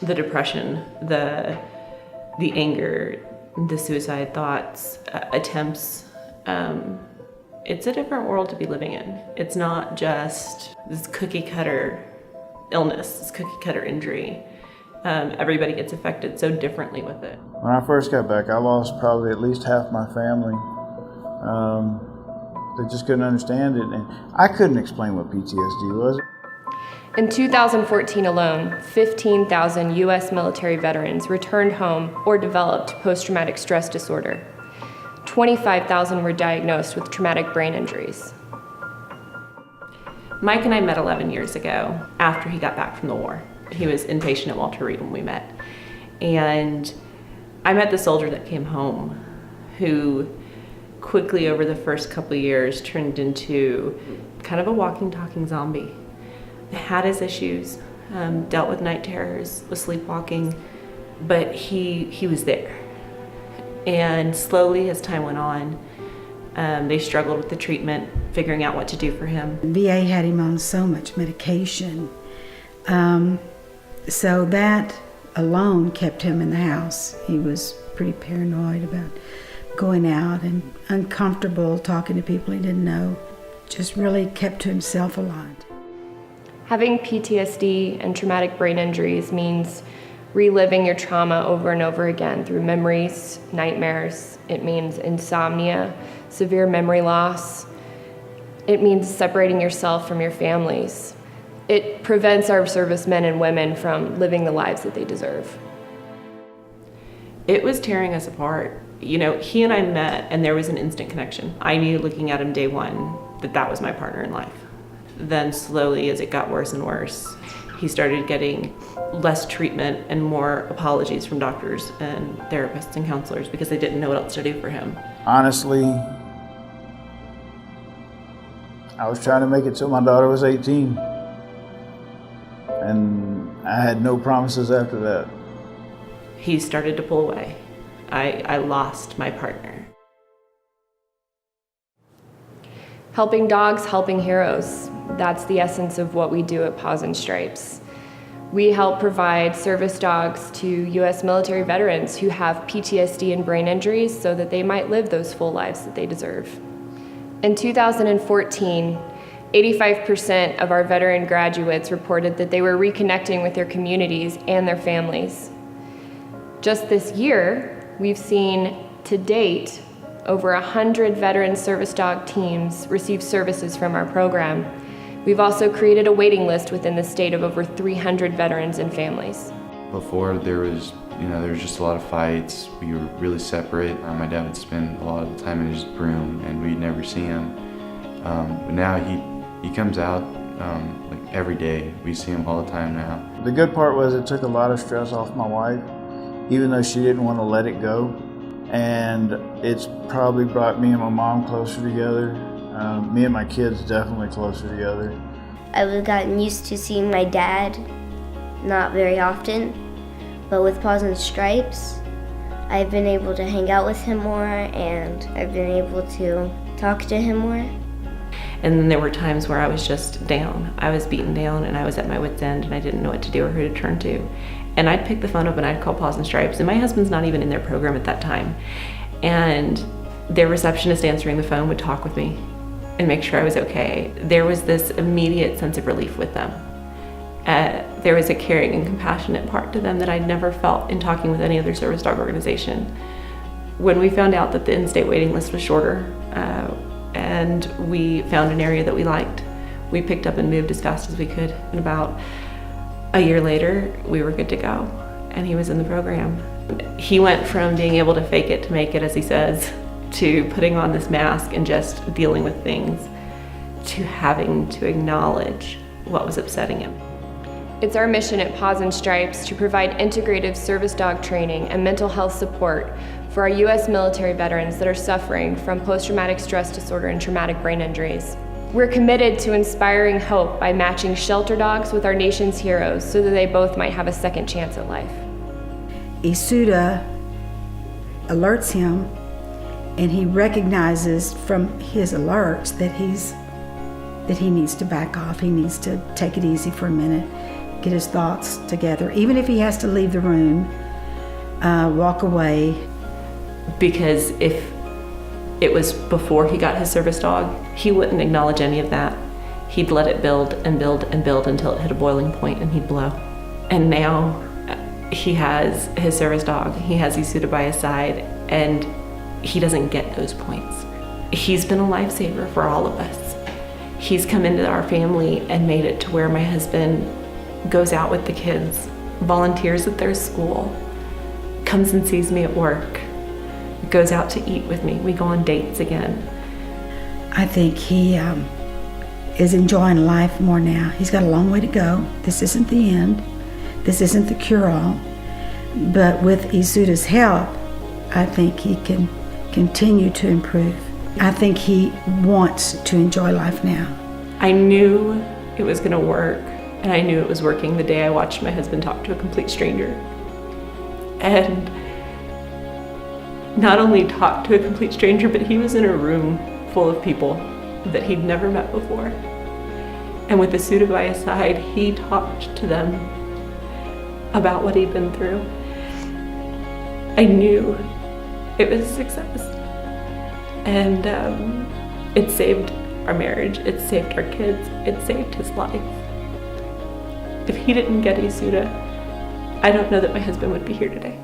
the depression, the anger, the suicide thoughts, attempts. It's a different world to be living in. It's not just this cookie cutter illness, this cookie cutter injury. Everybody gets affected so differently with it. When I first got back, I lost probably at least half my family. They just couldn't understand it, and I couldn't explain what PTSD was. In 2014 alone, 15,000 U.S. military veterans returned home or developed post-traumatic stress disorder. 25,000 were diagnosed with traumatic brain injuries. Mike and I met 11 years ago after he got back from the war. He was inpatient at Walter Reed when we met. And I met the soldier that came home who quickly over the first couple of years turned into kind of a walking, talking zombie. Had his issues, dealt with night terrors, was sleepwalking, but he was there. And slowly as time went on, they struggled with the treatment, figuring out what to do for him. VA had him on so much medication, so that alone kept him in the house. He was pretty paranoid about going out and uncomfortable talking to people he didn't know. Just really kept to himself a lot. Having PTSD and traumatic brain injuries means reliving your trauma over and over again through memories, nightmares. It means insomnia, severe memory loss. It means separating yourself from your families. It prevents our servicemen and women from living the lives that they deserve. It was tearing us apart. You know, he and I met and there was an instant connection. I knew looking at him day one that was my partner in life. Then slowly, as it got worse and worse, he started getting less treatment and more apologies from doctors and therapists and counselors because they didn't know what else to do for him. Honestly, I was trying to make it till my daughter was 18. And I had no promises after that. He started to pull away. I lost my partner. Helping dogs, helping heroes. That's the essence of what we do at Paws and Stripes. We help provide service dogs to U.S. military veterans who have PTSD and brain injuries so that they might live those full lives that they deserve. In 2014, 85% of our veteran graduates reported that they were reconnecting with their communities and their families. Just this year, we've seen to date over 100 veteran service dog teams receive services from our program. We've also created a waiting list within the state of over 300 veterans and families. Before there was just a lot of fights. We were really separate. My dad would spend a lot of the time in his room and we'd never see him. But now he comes out like every day. We see him all the time now. The good part was it took a lot of stress off my wife, even though she didn't want to let it go. And it's probably brought me and my mom closer together. Me and my kids definitely closer together. I've gotten used to seeing my dad, not very often, but with Paws and Stripes, I've been able to hang out with him more and I've been able to talk to him more. And then there were times where I was just down. I was beaten down and I was at my wit's end and I didn't know what to do or who to turn to. And I'd pick the phone up and I'd call Paws and Stripes, and my husband's not even in their program at that time. And their receptionist answering the phone would talk with me and make sure I was okay. There was this immediate sense of relief with them. There was a caring and compassionate part to them that I'd never felt in talking with any other service dog organization. When we found out that the in-state waiting list was shorter and we found an area that we liked, we picked up and moved as fast as we could. And about a year later, we were good to go, and he was in the program. He went from being able to fake it to make it, as he says, to putting on this mask and just dealing with things, to having to acknowledge what was upsetting him. It's our mission at Paws and Stripes to provide integrative service dog training and mental health support for our U.S. military veterans that are suffering from post-traumatic stress disorder and traumatic brain injuries. We're committed to inspiring hope by matching shelter dogs with our nation's heroes so that they both might have a second chance at life. Isuda alerts him, and he recognizes from his alerts that he needs to back off. He needs to take it easy for a minute get his thoughts together, even if he has to leave the room, walk away. Because if it was before he got his service dog, he wouldn't acknowledge any of that. He'd let it build and build and build until it hit a boiling point and he'd blow. And now he has his service dog, he has Isuda by his side, and he doesn't get those points. He's been a lifesaver for all of us. He's come into our family and made it to where my husband goes out with the kids, volunteers at their school, comes and sees me at work, goes out to eat with me. We go on dates again. I think he is enjoying life more now. He's got a long way to go. This isn't the end. This isn't the cure-all. But with Isuda's help, I think he can continue to improve. I think he wants to enjoy life now. I knew it was gonna work, and I knew it was working the day I watched my husband talk to a complete stranger. And not only talk to a complete stranger, but he was in a room full of people that he'd never met before. And with Isuda by his side, he talked to them about what he'd been through. I knew it was a success. And it saved our marriage, it saved our kids, it saved his life. If he didn't get Isuda, I don't know that my husband would be here today.